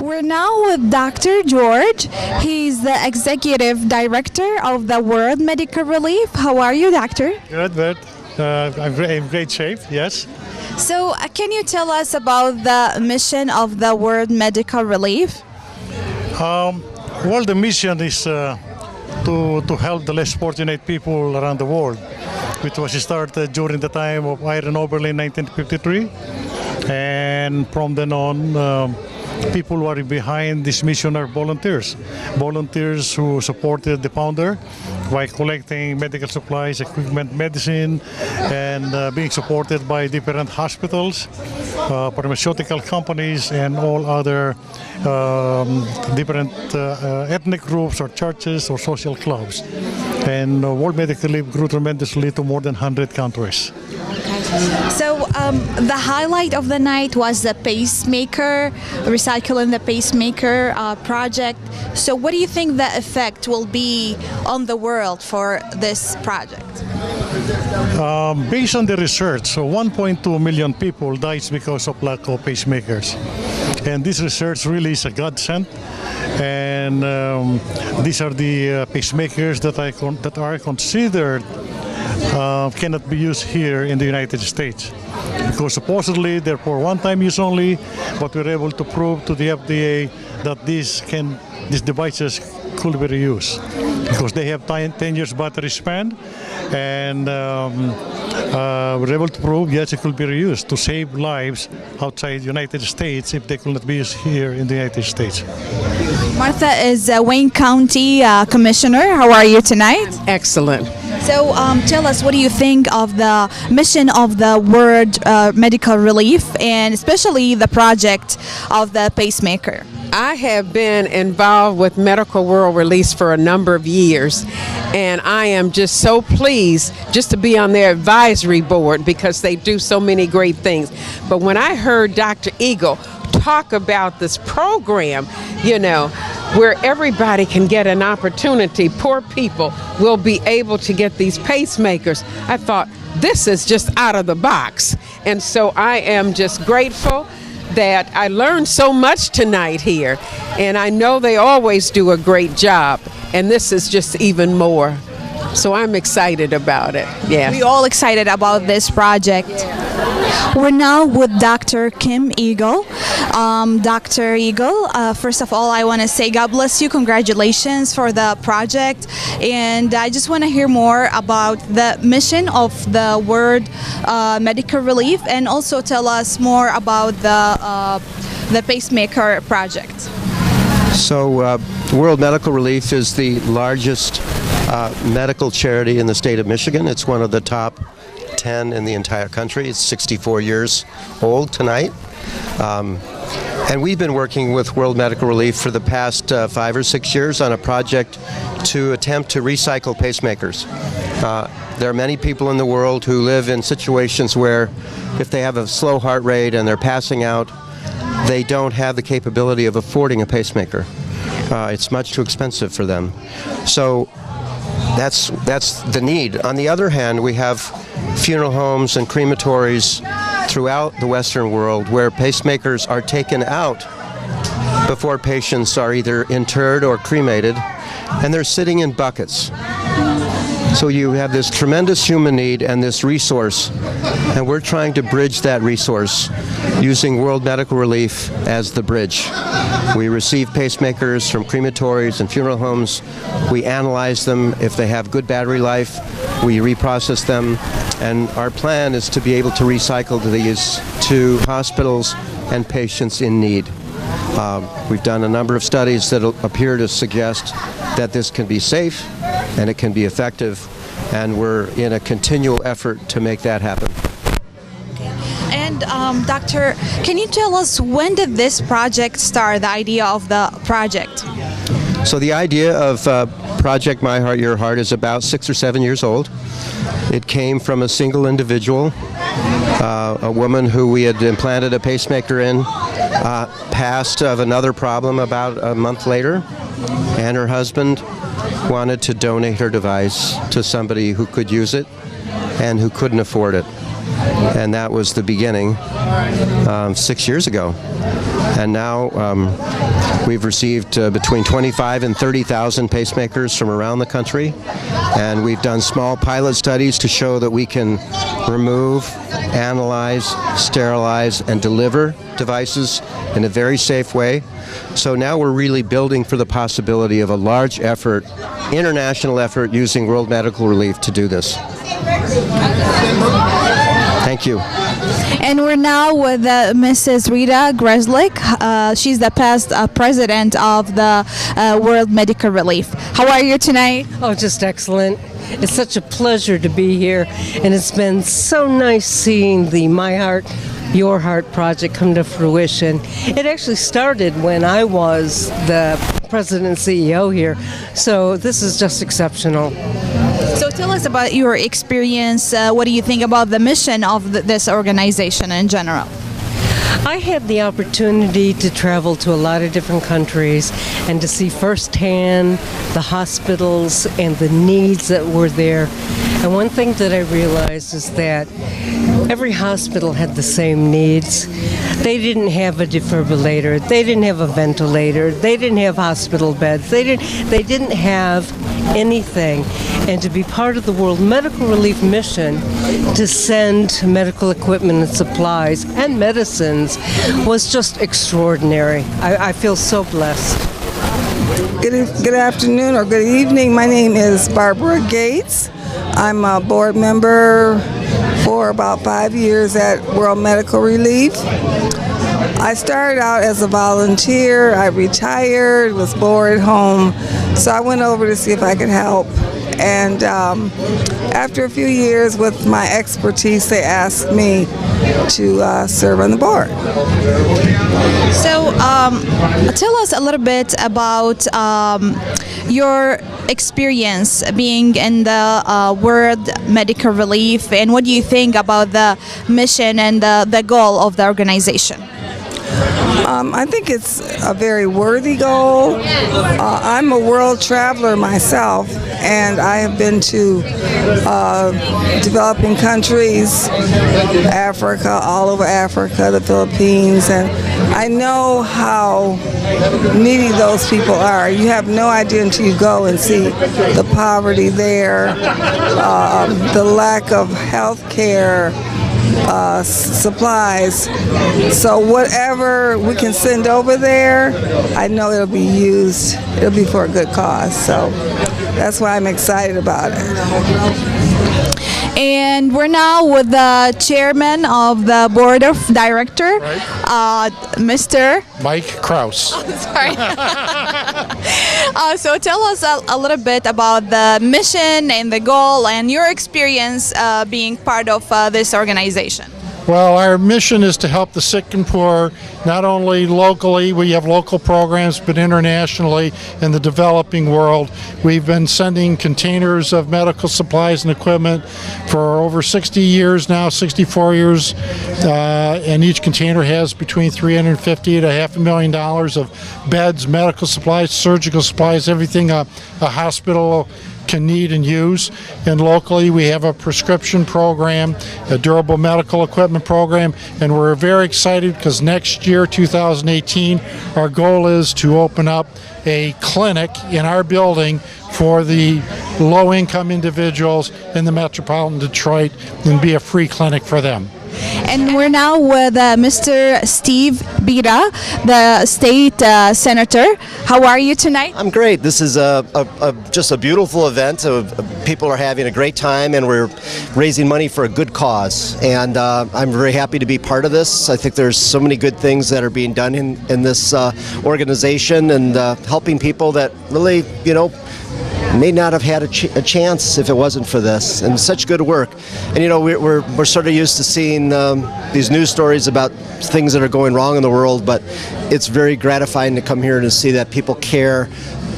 We're now with Dr. George. He's the Executive Director of the World Medical Relief. How are you, Doctor? Good. I'm in great shape, yes. So, can you tell us about the mission of the World Medical Relief? Well, the mission is to help the less fortunate people around the world, which was started during the time of Iron Overlay in 1953. And from then on, people who are behind this mission are volunteers who supported the founder by collecting medical supplies, equipment, medicine, and being supported by different hospitals, pharmaceutical companies, and all other different ethnic groups or churches or social clubs. And World Medical Relief grew tremendously to more than 100 countries. So the highlight of the night was the pacemaker, recycling the pacemaker project. So what do you think the effect will be on the world for this project? Based on the research, so 1.2 million people died because of lack of pacemakers. And this research really is a godsend. And these are the pacemakers that are considered cannot be used here in the United States, because supposedly they're for one-time use only, but we're able to prove to the FDA that these devices could be reused because they have 10 years battery span, and we're able to prove yes, it could be reused to save lives outside the United States if they could not be used here in the United States. Martha is Wayne County Commissioner. How are you tonight? Excellent. So tell us, what do you think of the mission of the World Medical Relief, and especially the project of the pacemaker? I have been involved with Medical World Relief for a number of years, and I am just so pleased just to be on their advisory board because they do so many great things. But when I heard Dr. Eagle talk about this program, where everybody can get an opportunity, poor people will be able to get these pacemakers, I thought, this is just out of the box. And so I am just grateful that I learned so much tonight here, and I know they always do a great job, and this is just even more. So I'm excited about it. Yeah. We're all excited about this project. We're now with Dr. Kim Eagle. Dr. Eagle, first of all, I want to say God bless you. Congratulations for the project. And I just want to hear more about the mission of the World Medical Relief, and also tell us more about the pacemaker project. So World Medical Relief is the largest medical charity in the state of Michigan. It's one of the top 10 in the entire country. It's 64 years old tonight. And we've been working with World Medical Relief for the past 5 or 6 years on a project to attempt to recycle pacemakers. There are many people in the world who live in situations where if they have a slow heart rate and they're passing out, they don't have the capability of affording a pacemaker. It's much too expensive for them. So that's the need. On the other hand, we have funeral homes and crematories throughout the Western world where pacemakers are taken out before patients are either interred or cremated, and they're sitting in buckets. So you have this tremendous human need and this resource, and we're trying to bridge that resource using World Medical Relief as the bridge. We receive pacemakers from crematories and funeral homes. We analyze them. If they have good battery life, we reprocess them. And our plan is to be able to recycle these to hospitals and patients in need. We've done a number of studies that appear to suggest that this can be safe and it can be effective, and we're in a continual effort to make that happen. And Doctor, can you tell us, when did this project start, the idea of the project? So the idea of Project My Heart, Your Heart is about 6 or 7 years old. It came from a single individual, a woman who we had implanted a pacemaker in, passed of another problem about a month later, and her husband wanted to donate her device to somebody who could use it and who couldn't afford it. and that was the beginning 6 years ago. And now we've received between 25 and 30,000 pacemakers from around the country, and we've done small pilot studies to show that we can remove, analyze, sterilize, and deliver devices in a very safe way. So now we're really building for the possibility of a large effort, international effort, using World Medical Relief to do this. Thank you. And we're now with Mrs. Rita Grizzly. She's the past president of the World Medical Relief. How are you tonight? Oh, just excellent. It's such a pleasure to be here, and it's been so nice seeing the My Heart, Your Heart project come to fruition. It actually started when I was the president and CEO here, so this is just exceptional. So tell us about your experience. What do you think about the mission of this organization in general? I had the opportunity to travel to a lot of different countries and to see firsthand the hospitals and the needs that were there. And one thing that I realized is that every hospital had the same needs. They didn't have a defibrillator. They didn't have a ventilator. They didn't have hospital beds. They didn't have anything. And to be part of the World Medical Relief mission to send medical equipment and supplies and medicines was just extraordinary. I feel so blessed. Good afternoon or good evening. My name is Barbara Gates. I'm a board member for about 5 years at World Medical Relief. I started out as a volunteer. I retired, was bored at home, so I went over to see if I could help. And after a few years with my expertise, they asked me to serve on the board. So tell us a little bit about your experience being in the World Medical Relief, and what do you think about the mission and the goal of the organization? I think it's a very worthy goal. I'm a world traveler myself, and I have been to developing countries, Africa, all over Africa, the Philippines, and I know how needy those people are. You have no idea until you go and see the poverty there, the lack of health care, supplies. So whatever we can send over there, I know it'll be used. It'll be for a good cause. So that's why I'm excited about it. And we're now with the chairman of the board of director, Mr. Mike Kraus. Sorry. So tell us a little bit about the mission and the goal and your experience being part of this organization. Well, our mission is to help the sick and poor, not only locally, we have local programs, but internationally in the developing world. We've been sending containers of medical supplies and equipment for over 60 years now, 64 years, and each container has between $350,000 to $500,000 of beds, medical supplies, surgical supplies, everything a hospital can need and use. And locally we have a prescription program, a durable medical equipment program, and we're very excited because next year, 2018, our goal is to open up a clinic in our building for the low-income individuals in the metropolitan Detroit and be a free clinic for them. And we're now with Mr. Steve Vita, the state senator. How are you tonight? I'm great. This is just a beautiful event. People are having a great time, and we're raising money for a good cause. And I'm very happy to be part of this. I think there's so many good things that are being done in this organization, and helping people that really, may not have had a chance if it wasn't for this, and such good work. And we're sort of used to seeing these news stories about things that are going wrong in the world, but it's very gratifying to come here and to see that people care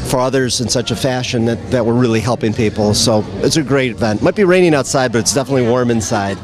for others in such a fashion that we're really helping people. So it's a great event. Might be raining outside, but it's definitely warm inside.